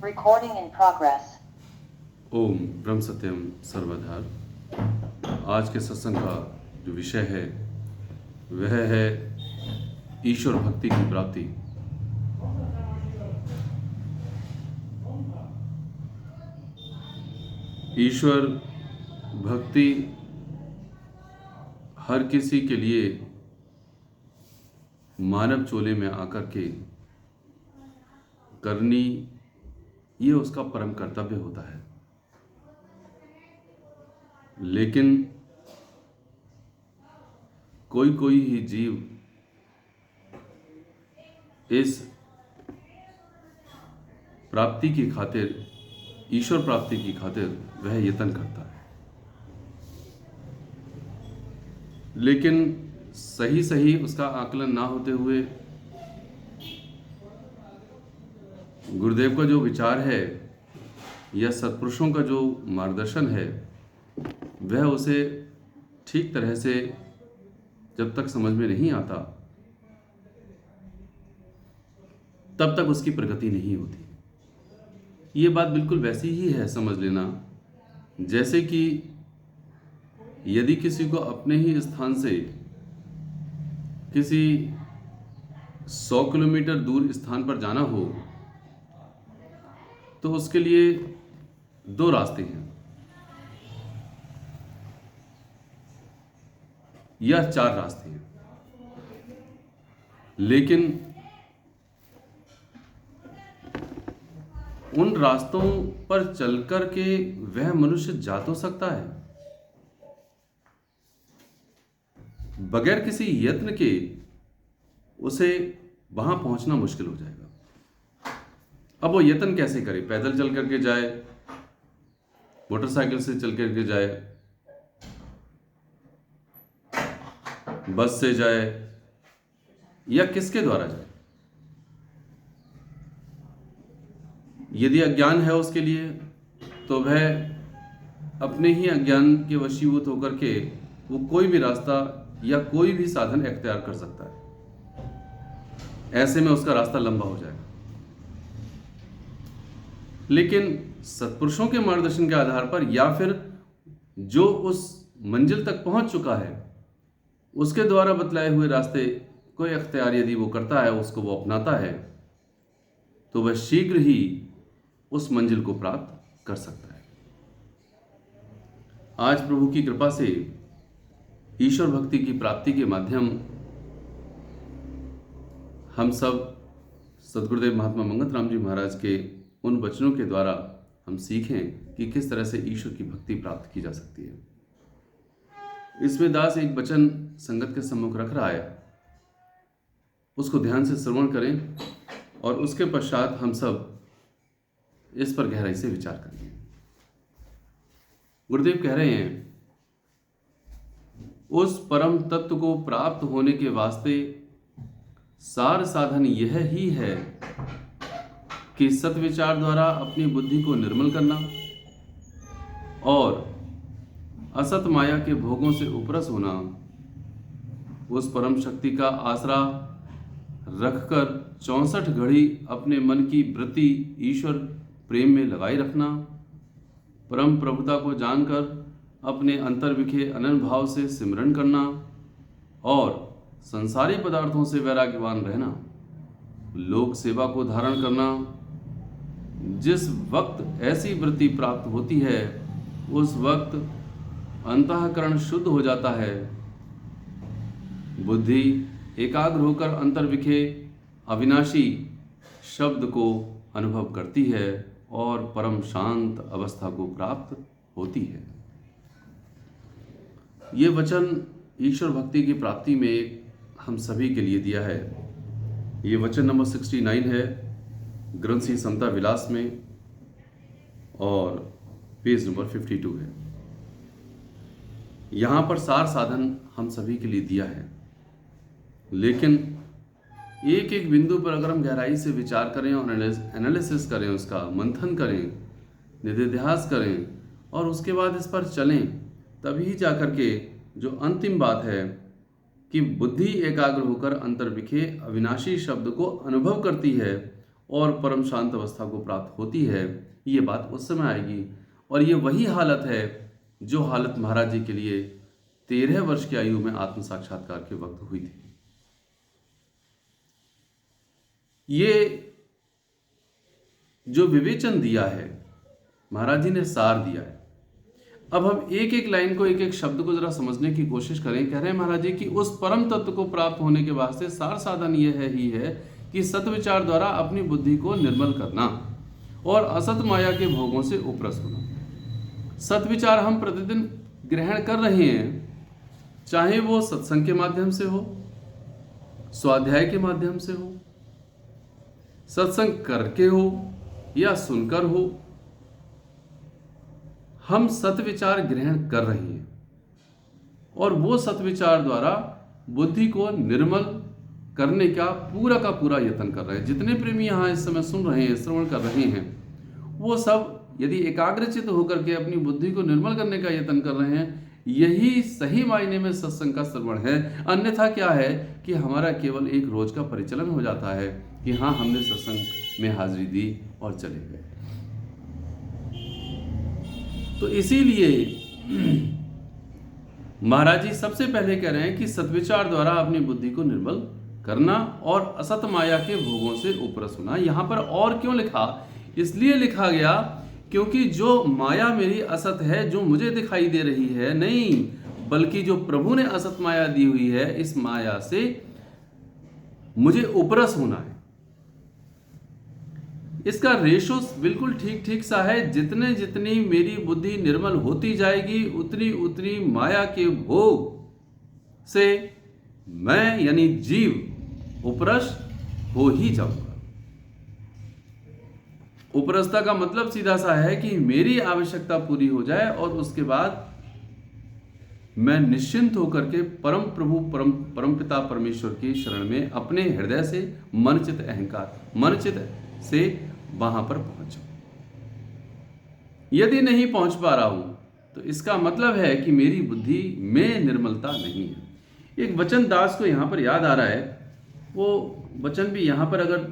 Recording in progress. ओम ब्रह्म सत्यम सर्वधार। आज के सत्संग का जो विषय है वह है ईश्वर भक्ति की प्राप्ति। ईश्वर भक्ति हर किसी के लिए मानव चोले में आकर के करनी, ये उसका परम कर्तव्य होता है। लेकिन कोई कोई ही जीव इस प्राप्ति की खातिर, ईश्वर प्राप्ति की खातिर वह यत्न करता है, लेकिन सही सही उसका आकलन ना होते हुए गुरुदेव का जो विचार है या सत्पुरुषों का जो मार्गदर्शन है वह उसे ठीक तरह से जब तक समझ में नहीं आता तब तक उसकी प्रगति नहीं होती। ये बात बिल्कुल वैसी ही है, समझ लेना, जैसे कि यदि किसी को अपने ही स्थान से किसी 100 किलोमीटर दूर स्थान पर जाना हो तो उसके लिए 2 रास्ते हैं या 4 रास्ते हैं, लेकिन उन रास्तों पर चलकर के वह मनुष्य जा तो सकता है, बगैर किसी यत्न के उसे वहां पहुंचना मुश्किल हो जाएगा। अब वो यत्न कैसे करे? पैदल चल करके जाए, मोटरसाइकिल से चल करके जाए, बस से जाए, या किसके द्वारा जाए? यदि अज्ञान है उसके लिए तो वह अपने ही अज्ञान के वशीभूत होकर के वो कोई भी रास्ता या कोई भी साधन इख्तियार कर सकता है। ऐसे में उसका रास्ता लंबा हो जाएगा। लेकिन सत्पुरुषों के मार्गदर्शन के आधार पर या फिर जो उस मंजिल तक पहुंच चुका है उसके द्वारा बतलाए हुए रास्ते को इख्तियार यदि वो करता है, उसको वो अपनाता है, तो वह शीघ्र ही उस मंजिल को प्राप्त कर सकता है। आज प्रभु की कृपा से ईश्वर भक्ति की प्राप्ति के माध्यम हम सब सद्गुरुदेव महात्मा मंगत राम जी महाराज के उन वचनों के द्वारा हम सीखें कि किस तरह से ईश्वर की भक्ति प्राप्त की जा सकती है। इसमें दास एक वचन संगत के सम्मुख रख रहा है, उसको ध्यान से श्रवण करें और उसके पश्चात हम सब इस पर गहराई से विचार करेंगे। गुरुदेव कह रहे हैं, उस परम तत्व को प्राप्त होने के वास्ते सार साधन यह ही है कि सत्विचार द्वारा अपनी बुद्धि को निर्मल करना और असत माया के भोगों से उपरस होना, उस परम शक्ति का आसरा रखकर 64 घड़ी अपने मन की वृत्ति ईश्वर प्रेम में लगाई रखना, परम प्रभुता को जानकर अपने अंतर विखे अनन्य भाव से सिमरन करना और संसारी पदार्थों से वैराग्यवान रहना, लोक सेवा को धारण करना। जिस वक्त ऐसी वृत्ति प्राप्त होती है उस वक्त अंतःकरण शुद्ध हो जाता है, बुद्धि एकाग्र होकर अंतर विखे अविनाशी शब्द को अनुभव करती है और परम शांत अवस्था को प्राप्त होती है। ये वचन ईश्वर भक्ति की प्राप्ति में हम सभी के लिए दिया है। ये वचन नंबर 69 है ग्रंथ श्री समता विलास में और पेज नंबर 52 है। यहाँ पर सार साधन हम सभी के लिए दिया है, लेकिन एक एक बिंदु पर अगर हम गहराई से विचार करें और एनालिसिस करें, उसका मंथन करें, निधिध्यास करें और उसके बाद इस पर चलें, तभी जाकर के जो अंतिम बात है कि बुद्धि एकाग्र होकर अंतर्विखे अविनाशी शब्द को अनुभव करती है और परम शांत अवस्था को प्राप्त होती है, ये बात उस समय आएगी। और ये वही हालत है जो हालत महाराज जी के लिए 13 वर्ष की आयु में आत्म साक्षात्कार के वक्त हुई थी। ये जो विवेचन दिया है महाराज जी ने, सार दिया है। अब हम एक एक लाइन को, एक एक शब्द को जरा समझने की कोशिश करें। कह रहे हैं महाराज जी कि उस परम तत्व को प्राप्त होने के वास्ते सार साधन यह है कि सत विचार द्वारा अपनी बुद्धि को निर्मल करना और असत माया के भोगों से उपरस होना। सत विचार हम प्रतिदिन ग्रहण कर रहे हैं, चाहे वो सत्संग के माध्यम से हो, स्वाध्याय के माध्यम से हो, सत्संग करके हो या सुनकर हो, हम सत्विचार ग्रहण कर रहे हैं और वो सत्विचार द्वारा बुद्धि को निर्मल करने का पूरा यत्न कर रहे हैं। जितने प्रेमी यहाँ इस समय सुन रहे हैं, श्रवण कर रहे हैं, वो सब यदि एकाग्रचित होकर के अपनी बुद्धि को निर्मल करने का यत्न कर रहे हैं, यही सही मायने में सत्संग का श्रवण है। अन्यथा क्या है कि हमारा केवल एक रोज का परिचलन हो जाता है कि हाँ, हमने सत्संग में हाजिरी दी और चले गए। तो इसीलिए महाराज जी सबसे पहले कह रहे हैं कि सद्विचार द्वारा अपनी बुद्धि को निर्मल करना और असत माया के भोगों से उपरस होना। यहां पर और क्यों लिखा? इसलिए लिखा गया क्योंकि जो माया मेरी असत है, जो मुझे दिखाई दे रही है, नहीं, बल्कि जो प्रभु ने असत माया दी हुई है, इस माया से मुझे उपरस होना है। इसका रेशो बिल्कुल ठीक ठीक सा है। जितने जितनी मेरी बुद्धि निर्मल होती जाएगी, उतनी उतनी माया के भोग से मैं यानी जीव उपरस हो ही जाऊंगा। उपरसता का मतलब सीधा सा है कि मेरी आवश्यकता पूरी हो जाए और उसके बाद मैं निश्चिंत होकर के परम प्रभु परम पिता परमेश्वर की शरण में अपने हृदय से मनचित अहंकार मनचित से वहां पर पहुंचूं। यदि नहीं पहुंच पा रहा हूं तो इसका मतलब है कि मेरी बुद्धि में निर्मलता नहीं है। एक वचन दास को यहां पर याद आ रहा है, वो वचन भी यहां पर अगर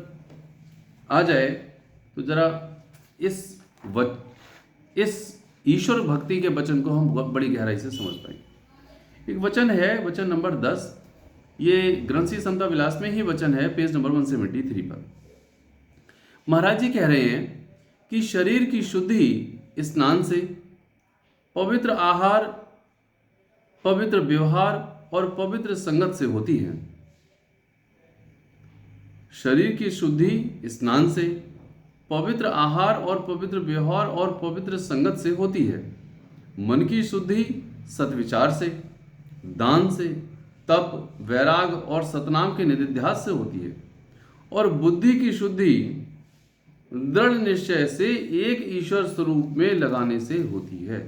आ जाए तो जरा इस ईश्वर भक्ति के वचन को हम बड़ी गहराई से समझ पाएंगे। एक वचन है, वचन नंबर 10, ये ग्रंथी समता विलास में ही वचन है, पेज नंबर 173 पर। महाराज जी कह रहे हैं कि शरीर की शुद्धि स्नान से, पवित्र आहार, पवित्र व्यवहार और पवित्र संगत से होती है। शरीर की शुद्धि स्नान से, पवित्र आहार और पवित्र व्यवहार और पवित्र संगत से होती है। मन की शुद्धि सद्विचार से, दान से, तप, वैराग और सतनाम के निधिध्यास से होती है। और बुद्धि की शुद्धि दृढ़ निश्चय से एक ईश्वर स्वरूप में लगाने से होती है।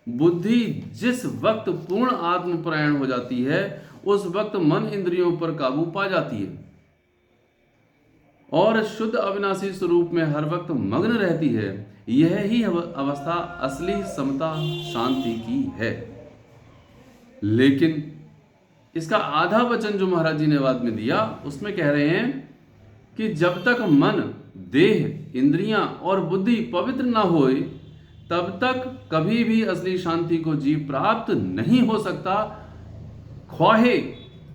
बुद्धि जिस वक्त पूर्ण आत्मपरायण हो जाती है, उस वक्त मन इंद्रियों पर काबू पा जाती है और शुद्ध अविनाशी स्वरूप में हर वक्त मग्न रहती है। यह ही अवस्था असली समता शांति की है। लेकिन इसका आधा वचन जो महाराज जी ने बाद में दिया, उसमें कह रहे हैं कि जब तक मन, देह, इंद्रियां और बुद्धि पवित्र ना होए, तब तक कभी भी असली शांति को जीव प्राप्त नहीं हो सकता, ख्वाहे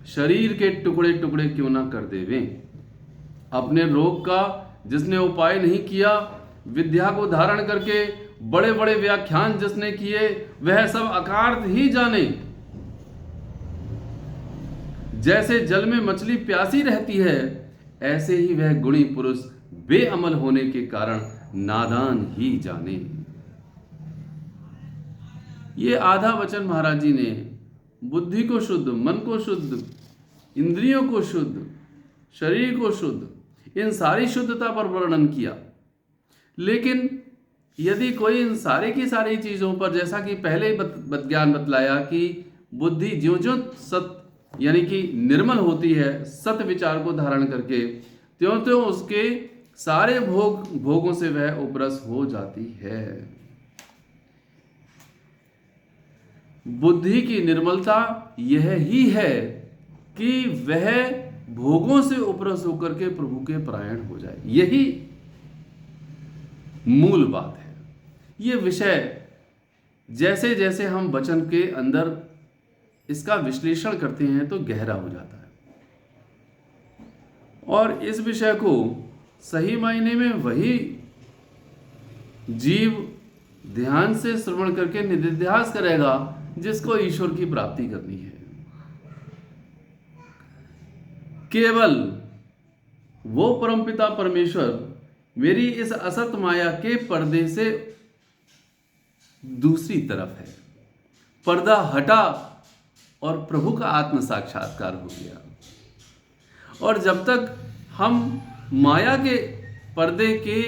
शरीर के टुकड़े टुकड़े क्यों ना कर देवे। अपने रोग का जिसने उपाय नहीं किया, विद्या को धारण करके बड़े बड़े व्याख्यान जिसने किए, वह सब अकार्थ ही जाने। जैसे जल में मछली प्यासी रहती है, ऐसे ही वह गुणी पुरुष बेअमल होने के कारण नादान ही जाने। ये आधा वचन महाराज जी ने बुद्धि को शुद्ध, मन को शुद्ध, इंद्रियों को शुद्ध, शरीर को शुद्ध, इन सारी शुद्धता पर वर्णन किया। लेकिन यदि कोई इन सारी की सारी चीजों पर, जैसा कि पहले ही ज्ञान बतलाया कि बुद्धि ज्यों ज्यों सत यानी कि निर्मल होती है सत विचार को धारण करके, त्यों त्यों उसके सारे भोगों से वह उपरस हो जाती है। बुद्धि की निर्मलता यह ही है कि वह भोगों से उपरस होकर के प्रभु के परायण हो जाए। यही मूल बात है। ये विषय जैसे जैसे हम वचन के अंदर इसका विश्लेषण करते हैं तो गहरा हो जाता है, और इस विषय को सही मायने में वही जीव ध्यान से श्रवण करके निधिध्यास करेगा जिसको ईश्वर की प्राप्ति करनी है। केवल वो परमपिता परमेश्वर मेरी इस असत माया के पर्दे से दूसरी तरफ है। पर्दा हटा और प्रभु का आत्म साक्षात्कार हो गया। और जब तक हम माया के पर्दे के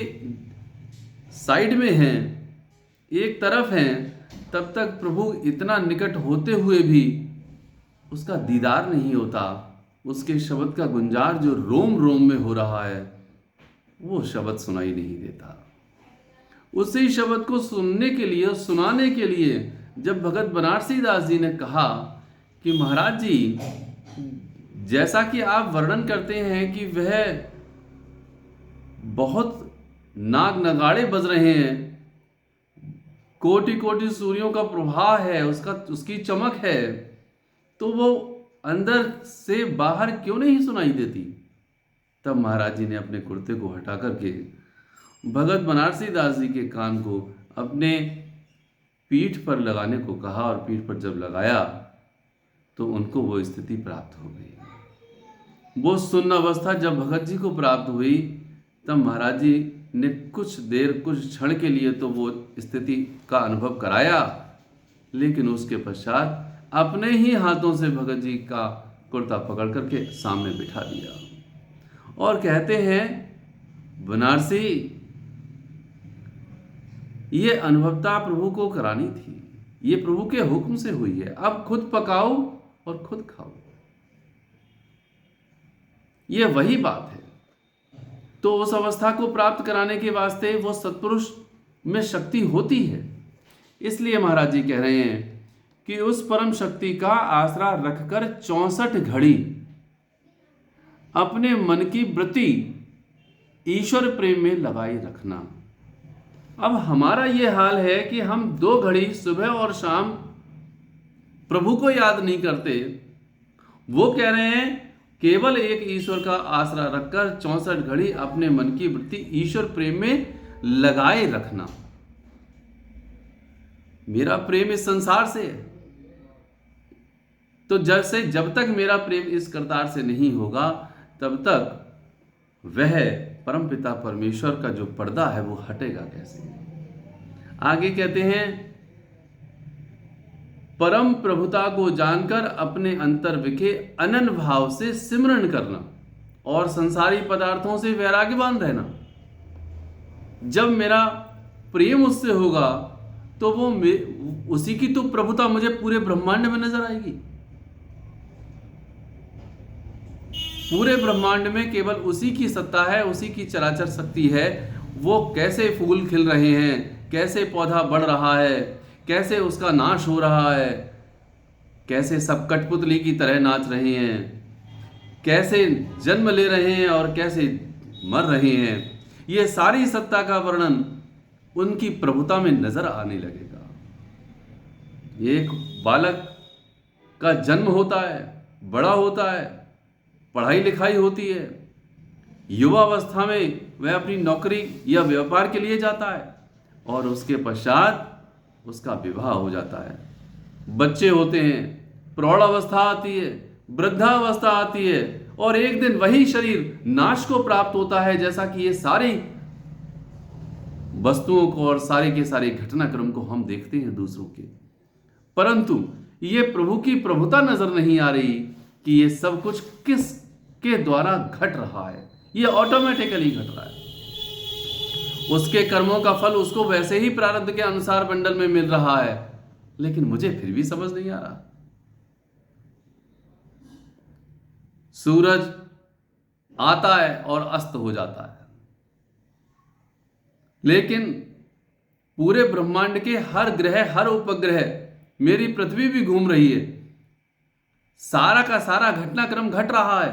साइड में हैं, एक तरफ हैं, तब तक प्रभु इतना निकट होते हुए भी उसका दीदार नहीं होता। उसके शब्द का गुंजार जो रोम रोम में हो रहा है, वो शब्द सुनाई नहीं देता। उसी शब्द को सुनने के लिए, सुनाने के लिए जब भगत बनारसी दास जी ने कहा कि महाराज जी, जैसा कि आप वर्णन करते हैं कि वह बहुत नाग नगाड़े बज रहे हैं, कोटि कोटि सूर्यों का प्रभाव है, उसकी चमक है, तो वो अंदर से बाहर क्यों नहीं सुनाई देती? तब महाराज जी ने अपने कुर्ते को हटा करके भगत बनारसी दास जी के कान को अपने पीठ पर लगाने को कहा, और पीठ पर जब लगाया तो उनको वो स्थिति प्राप्त हो गई। वो सुन्न अवस्था जब भगत जी को प्राप्त हुई, तब महाराज जी ने कुछ देर, कुछ क्षण के लिए तो वो स्थिति का अनुभव कराया, लेकिन उसके पश्चात अपने ही हाथों से भगत जी का कुर्ता पकड़ करके सामने बिठा दिया और कहते हैं, बनारसी, ये अनुभवता प्रभु को करानी थी, ये प्रभु के हुक्म से हुई है, अब खुद पकाओ और खुद खाओ। ये वही बात है। तो उस अवस्था को प्राप्त कराने के वास्ते वो सत्पुरुष में शक्ति होती है। इसलिए महाराज जी कह रहे हैं कि उस परम शक्ति का आसरा रखकर 64 घड़ी अपने मन की वृत्ति ईश्वर प्रेम में लगाई रखना। अब हमारा ये हाल है कि हम 2 घड़ी सुबह और शाम प्रभु को याद नहीं करते। वो कह रहे हैं केवल एक ईश्वर का आसरा रखकर 64 घड़ी अपने मन की वृत्ति ईश्वर प्रेम में लगाए रखना। मेरा प्रेम इस संसार से है, तो जब तक मेरा प्रेम इस करतार से नहीं होगा, तब तक वह परमपिता परमेश्वर का जो पर्दा है वो हटेगा कैसे? आगे कहते हैं, परम प्रभुता को जानकर अपने अंतर विखे अनन्य भाव से सिमरन करना और संसारी पदार्थों से वैराग्यवान रहना। जब मेरा प्रेम उससे होगा तो वो उसी की तो प्रभुता मुझे पूरे ब्रह्मांड में नजर आएगी। पूरे ब्रह्मांड में केवल उसी की सत्ता है, उसी की चराचर शक्ति है। वो कैसे फूल खिल रहे हैं, कैसे पौधा बढ़ रहा है, कैसे उसका नाश हो रहा है, कैसे सब कठपुतली की तरह नाच रहे हैं, कैसे जन्म ले रहे हैं और कैसे मर रहे हैं, ये सारी सत्ता का वर्णन उनकी प्रभुता में नजर आने लगेगा। एक बालक का जन्म होता है, बड़ा होता है, पढ़ाई लिखाई होती है, युवावस्था में वह अपनी नौकरी या व्यापार के लिए जाता है और उसके पश्चात उसका विवाह हो जाता है, बच्चे होते हैं, प्रौढ़ अवस्था आती है, वृद्धावस्था आती है और एक दिन वही शरीर नाश को प्राप्त होता है। जैसा कि ये सारी वस्तुओं को और सारे के सारे घटनाक्रम को हम देखते हैं दूसरों के, परंतु ये प्रभु की प्रभुता नजर नहीं आ रही कि ये सब कुछ किस के द्वारा घट रहा है। ये ऑटोमेटिकली घट रहा है। उसके कर्मों का फल उसको वैसे ही प्रारब्ध के अनुसार बंडल में मिल रहा है, लेकिन मुझे फिर भी समझ नहीं आ रहा। सूरज आता है और अस्त हो जाता है, लेकिन पूरे ब्रह्मांड के हर ग्रह, हर उपग्रह, मेरी पृथ्वी भी घूम रही है, सारा का सारा घटनाक्रम घट रहा है,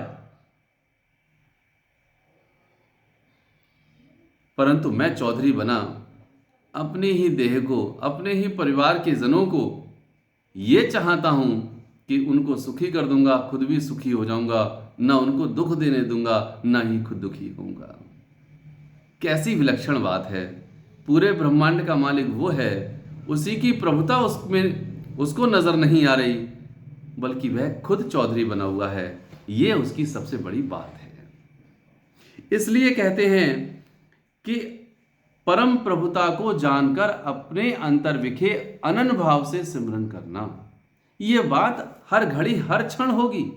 परंतु मैं चौधरी बना अपने ही देह को, अपने ही परिवार के जनों को ये चाहता हूं कि उनको सुखी कर दूंगा, खुद भी सुखी हो जाऊंगा, ना उनको दुख देने दूंगा, ना ही खुद दुखी होऊंगा। कैसी विलक्षण बात है। पूरे ब्रह्मांड का मालिक वो है, उसी की प्रभुता उसमें उसको नजर नहीं आ रही, बल्कि वह खुद चौधरी बना हुआ है। ये उसकी सबसे बड़ी बात है। इसलिए कहते हैं कि परम प्रभुता को जानकर अपने अंतर विखे अनन्य भाव से सिमरन करना। यह बात हर घड़ी हर क्षण होगी।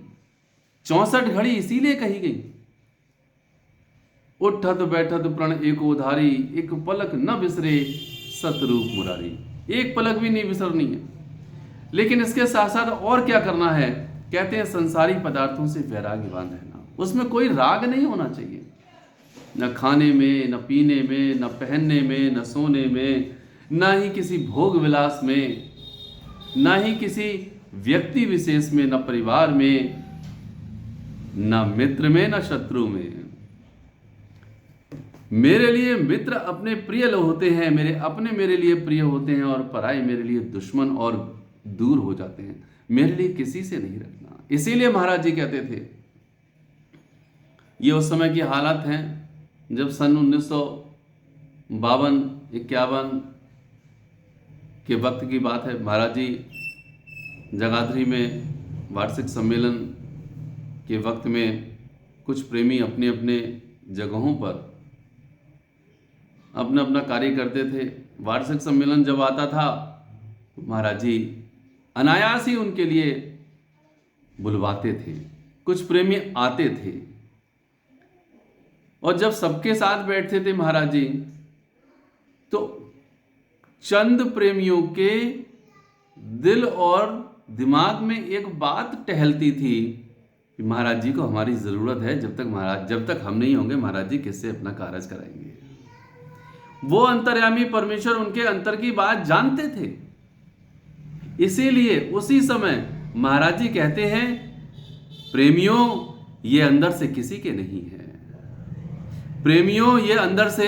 64 घड़ी इसीलिए कही गई। उठत बैठत प्रण एकोधारी, एक पलक न बिसरे सतरूप मुरारी। एक पलक भी नहीं बिसरनी है। लेकिन इसके साथ साथ और क्या करना है? कहते हैं संसारी पदार्थों से वैराग्यवान रहना। उसमें कोई राग नहीं होना चाहिए, न खाने में, न पीने में, न पहनने में, न सोने में, न ही किसी भोग विलास में, न ही किसी व्यक्ति विशेष में, न परिवार में, न मित्र में, न शत्रु में। मेरे लिए मित्र अपने प्रिय होते हैं, मेरे अपने मेरे लिए प्रिय होते हैं, और पराये मेरे लिए दुश्मन और दूर हो जाते हैं। मेरे लिए किसी से नहीं रखना। इसीलिए महाराज जी कहते थे, ये उस समय की हालत हैं जब सन 1952-51 के वक्त की बात है। महाराज जी जगाधरी में वार्षिक सम्मेलन के वक्त में कुछ प्रेमी अपने अपने जगहों पर अपना अपना कार्य करते थे। वार्षिक सम्मेलन जब आता था, महाराज जी अनायास ही उनके लिए बुलवाते थे। कुछ प्रेमी आते थे, और जब सबके साथ बैठते थे महाराज जी, तो चंद प्रेमियों के दिल और दिमाग में एक बात टहलती थी कि महाराज जी को हमारी जरूरत है। जब तक हम नहीं होंगे, महाराज जी किससे अपना कारज कराएंगे। वो अंतर्यामी परमेश्वर उनके अंतर की बात जानते थे। इसीलिए उसी समय महाराज जी कहते हैं, प्रेमियों ये अंदर से किसी के नहीं है। प्रेमियों ये अंदर से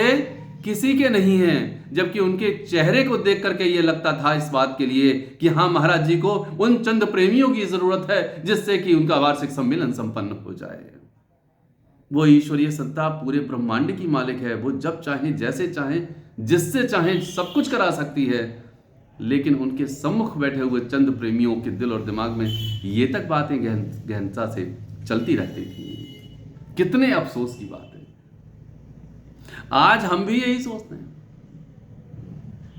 किसी के नहीं है। जबकि उनके चेहरे को देख करके ये लगता था इस बात के लिए कि हाँ, महाराज जी को उन चंद प्रेमियों की जरूरत है जिससे कि उनका वार्षिक सम्मेलन संपन्न हो जाए। वो ईश्वरीय सत्ता पूरे ब्रह्मांड की मालिक है। वो जब चाहे, जैसे चाहे, जिससे चाहे सब कुछ करा सकती है। लेकिन उनके सम्मुख बैठे हुए चंद प्रेमियों के दिल और दिमाग में ये तक बातें गहनता से चलती रहती थी। कितने अफसोस की बात है। आज हम भी यही सोचते हैं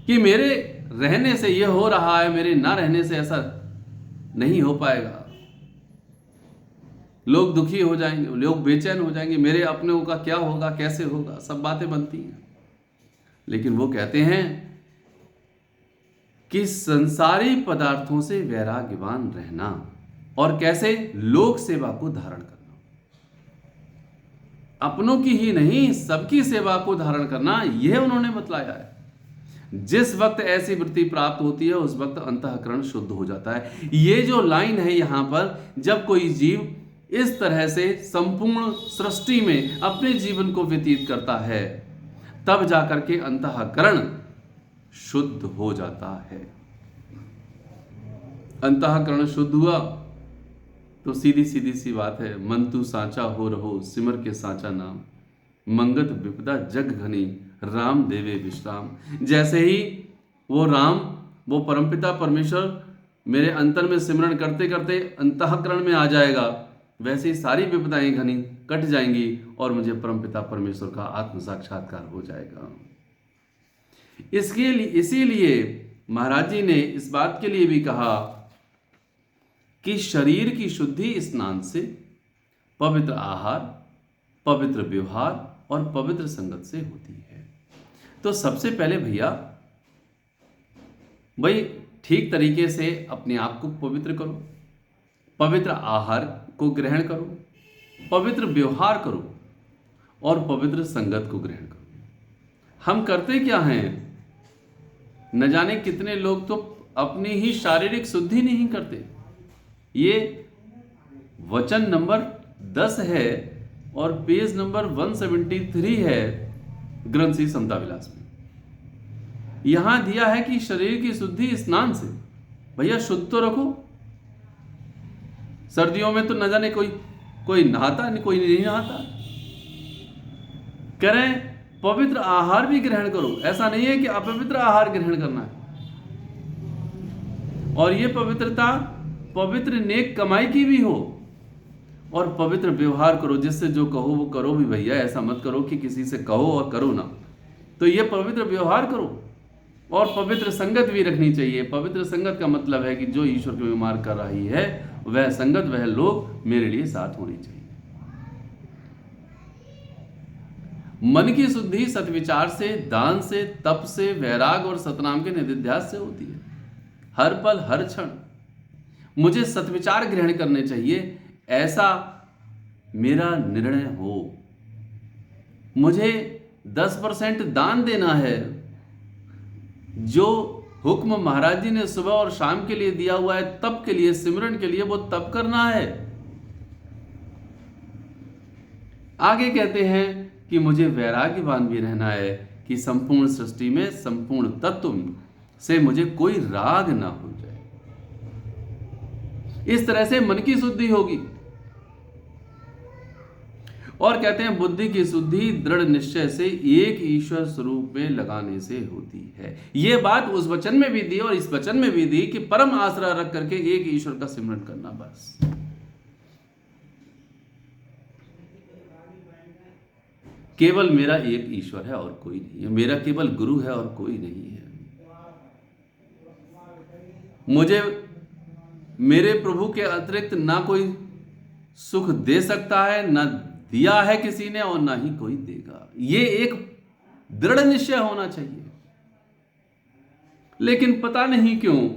कि मेरे रहने से ये हो रहा है, मेरे ना रहने से ऐसा नहीं हो पाएगा। लोग दुखी हो जाएंगे, लोग बेचैन हो जाएंगे, मेरे अपनों का क्या होगा, कैसे होगा, सब बातें बनती हैं। लेकिन वो कहते हैं कि संसारी पदार्थों से वैराग्यवान रहना, और कैसे? लोक सेवा को धारण करना। अपनों की ही नहीं, सबकी सेवा को धारण करना, यह उन्होंने बतलाया है। जिस वक्त ऐसी वृत्ति प्राप्त होती है, उस वक्त अंतःकरण शुद्ध हो जाता है। ये जो लाइन है यहां पर, जब कोई जीव इस तरह से संपूर्ण सृष्टि में अपने जीवन को व्यतीत करता है, तब जाकर के अंतःकरण शुद्ध हो जाता है। अंतःकरण शुद्ध हुआ तो सीधी सीधी सी बात है, मन तू सांचा हो रहो, सिमर के सांचा नाम, मंगत विपदा जग घनी, राम देवे विश्राम। जैसे ही वो राम, वो परमपिता परमेश्वर मेरे अंतर में सिमरण करते करते अंतःकरण में आ जाएगा, वैसे ही सारी विपदाएं घनी कट जाएंगी और मुझे परमपिता परमेश्वर का आत्म साक्षात्कार हो जाएगा। इसीलिए महाराज जी ने इस बात के लिए भी कहा कि शरीर की शुद्धि स्नान से, पवित्र आहार, पवित्र व्यवहार और पवित्र संगत से होती है। तो सबसे पहले भैया भाई ठीक तरीके से अपने आप को पवित्र करो, पवित्र आहार को ग्रहण करो, पवित्र व्यवहार करो और पवित्र संगत को ग्रहण करो। हम करते क्या हैं? न जाने कितने लोग तो अपनी ही शारीरिक शुद्धि नहीं करते। ये वचन नंबर 10 है और पेज नंबर 173 है ग्रंथ सी समता विलास में यहां दिया है कि शरीर की शुद्धि स्नान से। भैया शुद्ध तो रखो। सर्दियों में तो न जाने कोई नहाता नहीं, कोई नहीं नहाता। कह रहे हैं पवित्र आहार भी ग्रहण करो। ऐसा नहीं है कि अपवित्र आहार ग्रहण करना है। और ये पवित्रता पवित्र नेक कमाई की भी हो, और पवित्र व्यवहार करो। जिससे जो कहो वो करो भी भैया। ऐसा मत करो कि किसी से कहो और करो ना। तो ये पवित्र व्यवहार करो, और पवित्र संगत भी रखनी चाहिए। पवित्र संगत का मतलब है कि जो ईश्वर को बीमार कर रही है वह संगत, वह लोग मेरे लिए साथ होनी चाहिए। मन की शुद्धि सत्विचार से, दान से, तप से, वैराग और सतनाम के निधिध्यास से होती है। हर पल हर क्षण मुझे सत्विचार ग्रहण करने चाहिए, ऐसा मेरा निर्णय हो। मुझे 10% दान देना है। जो हुक्म महाराज जी ने सुबह और शाम के लिए दिया हुआ है, तप के लिए, सिमरन के लिए, वो तप करना है। आगे कहते हैं कि मुझे वैराग्यवान भी रहना है कि संपूर्ण सृष्टि में, संपूर्ण तत्व से मुझे कोई राग ना हो जाए। इस तरह से मन की शुद्धि होगी। और कहते हैं बुद्धि की शुद्धि दृढ़ निश्चय से एक ईश्वर स्वरूप में लगाने से होती है। यह बात उस वचन में भी दी और इस वचन में भी दी कि परम आसरा रख करके एक ईश्वर का सिमरन करना, बस। केवल मेरा एक ईश्वर है और कोई नहीं है। मेरा केवल गुरु है और कोई नहीं है। मुझे मेरे प्रभु के अतिरिक्त ना कोई सुख दे सकता है, ना दिया है किसी ने, और ना ही कोई देगा। ये एक दृढ़ निश्चय होना चाहिए। लेकिन पता नहीं क्यों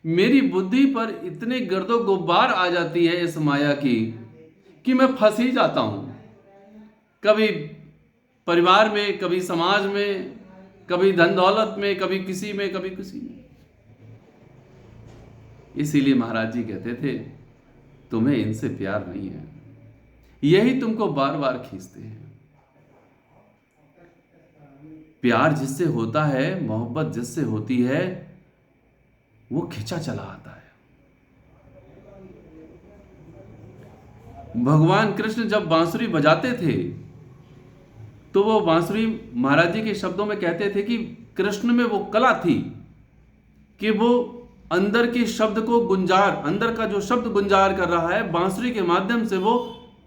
मेरी बुद्धि पर इतने गर्दो गुब्बार आ जाती है इस माया की कि मैं फंस ही जाता हूं। कभी परिवार में, कभी समाज में, कभी धन दौलत में, कभी किसी में, कभी किसी में। इसीलिए महाराज जी कहते थे तुम्हें इनसे प्यार नहीं है, यही तुमको बार बार खींचते हैं। प्यार जिससे होता है, मोहब्बत जिससे होती है, वो खिंचा चला आता है। भगवान कृष्ण जब बांसुरी बजाते थे तो वो बांसुरी महाराज जी के शब्दों में कहते थे कि कृष्ण में वो कला थी कि वो अंदर के शब्द को गुंजार, अंदर का जो शब्द गुंजार कर रहा है, बांसुरी के माध्यम से वो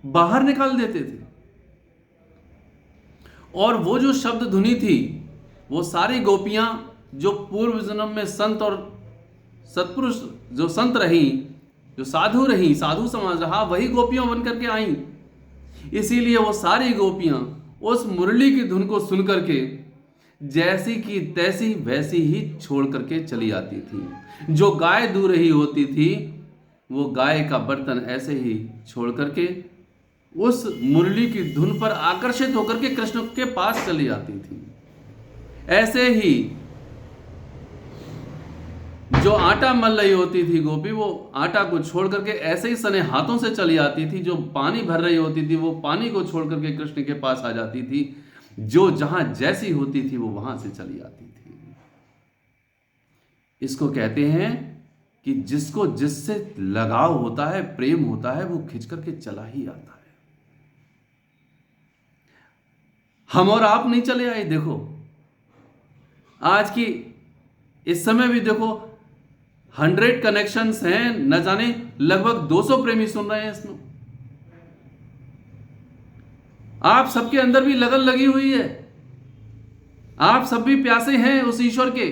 बाहर निकाल देते थे। और वो जो शब्द धुनी थी, वो सारी गोपियां जो पूर्व जन्म में संत और सत्पुरुष, जो संत रही, जो साधु रही, साधु समाज रहा, वही गोपियां बन करके आई। इसीलिए वो सारी गोपियां उस मुरली की धुन को सुन करके जैसी की तैसी वैसी ही छोड़ करके चली आती थी। जो गाय दूह रही होती थी, वो गाय का बर्तन ऐसे ही छोड़ करके उस मुरली की धुन पर आकर्षित होकर के कृष्ण के पास चली आती थी। ऐसे ही जो आटा मल रही होती थी गोपी, वो आटा को छोड़ करके ऐसे ही सने हाथों से चली आती थी। जो पानी भर रही होती थी, वो पानी को छोड़ करके कृष्ण के पास आ जाती थी। जो जहां जैसी होती थी वो वहां से चली आती थी। इसको कहते हैं कि जिसको जिससे लगाव होता है, प्रेम होता है, वो खिंच करके चला ही आता है। हम और आप नहीं चले आए। देखो आज की इस समय भी देखो 100 कनेक्शंस हैं, न जाने लगभग 200 प्रेमी सुन रहे हैं इसमें। आप सबके अंदर भी लगन लगी हुई है। आप सब भी प्यासे हैं उस ईश्वर के,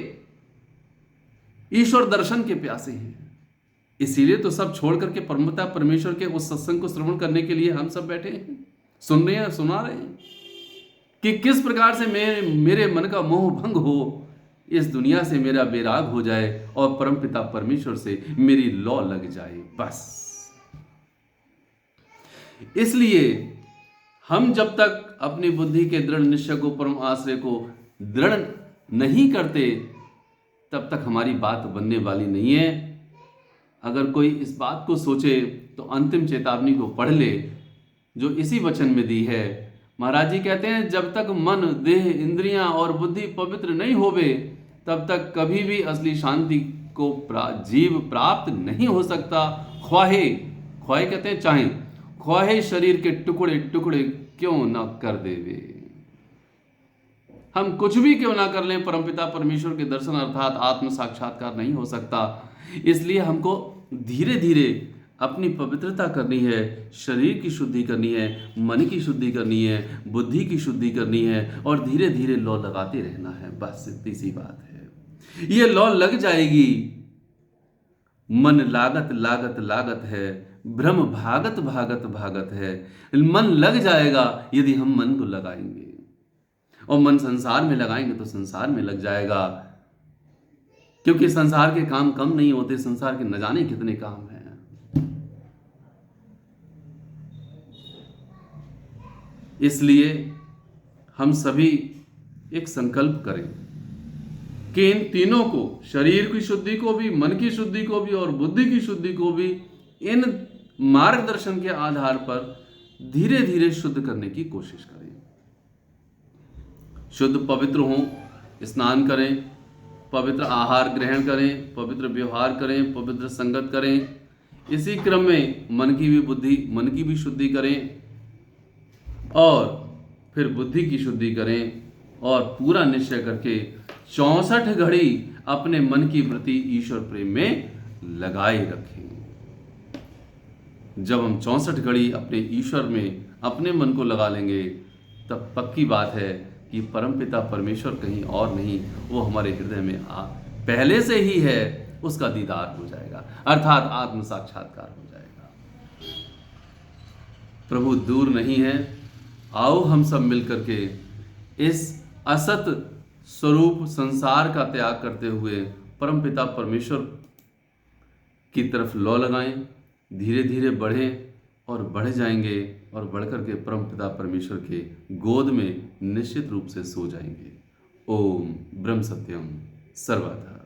ईश्वर दर्शन के प्यासे हैं। इसीलिए तो सब छोड़ करके परमपिता परमेश्वर के उस सत्संग को श्रवण करने के लिए हम सब बैठे हैं, सुन रहे हैं, सुना रहे हैं कि किस प्रकार से मेरे मन का मोह भंग हो, इस दुनिया से मेरा बेराग हो जाए और परमपिता परमेश्वर से मेरी लौ लग जाए, बस। इसलिए हम जब तक अपनी बुद्धि के दृढ़ निश्चय को, परम आश्रय को दृढ़ नहीं करते, तब तक हमारी बात बनने वाली नहीं है। अगर कोई इस बात को सोचे तो अंतिम चेतावनी को पढ़ ले जो इसी वचन में दी है। महाराज जी कहते हैं जब तक मन, देह, इंद्रियां और बुद्धि पवित्र नहीं होवे तब तक कभी भी असली शांति को जीव प्राप्त नहीं हो सकता। ख्वाहे ख्वाहे कहते हैं चाहे, ख्वाहे शरीर के टुकड़े टुकड़े क्यों न कर देवे। हम कुछ भी क्यों ना कर लें, परमपिता परमेश्वर के दर्शन अर्थात आत्म साक्षात्कार नहीं हो सकता। इसलिए हमको धीरे धीरे अपनी पवित्रता करनी है, शरीर की शुद्धि करनी है, मन की शुद्धि करनी है, बुद्धि की शुद्धि करनी है और धीरे धीरे लौ लगाते रहना है। बस इतनी सी बात है। ये लौ लग जाएगी। मन लागत लागत लागत है, भ्रम भागत भागत भागत है। मन लग जाएगा यदि हम मन को लगाएंगे, और मन संसार में लगाएंगे तो संसार में लग जाएगा, क्योंकि संसार के काम कम नहीं होते, संसार के न जाने कितने काम हैं। इसलिए हम सभी एक संकल्प करें कि इन तीनों को, शरीर की शुद्धि को भी, मन की शुद्धि को भी और बुद्धि की शुद्धि को भी, इन मार्गदर्शन के आधार पर धीरे धीरे शुद्ध करने की कोशिश करें। शुद्ध पवित्र हों, स्नान करें, पवित्र आहार ग्रहण करें, पवित्र व्यवहार करें, पवित्र संगत करें। इसी क्रम में मन की भी शुद्धि करें और फिर बुद्धि की शुद्धि करें और पूरा निश्चय करके 64 घड़ी अपने मन की वृत्ति ईश्वर प्रेम में लगाए रखें। जब हम 64 घड़ी अपने ईश्वर में अपने मन को लगा लेंगे तब पक्की बात है कि परमपिता परमेश्वर कहीं और नहीं, वो हमारे हृदय में पहले से ही है, उसका दीदार हो जाएगा, अर्थात आत्म साक्षात्कार हो जाएगा। प्रभु दूर नहीं है। आओ हम सब मिलकर के इस असत स्वरूप संसार का त्याग करते हुए परमपिता परमेश्वर की तरफ लौ लगाएं, धीरे धीरे बढ़ें और बढ़ जाएंगे और बढ़कर के परमपिता परमेश्वर के गोद में निश्चित रूप से सो जाएंगे। ओम ब्रह्म सत्यम सर्वदा।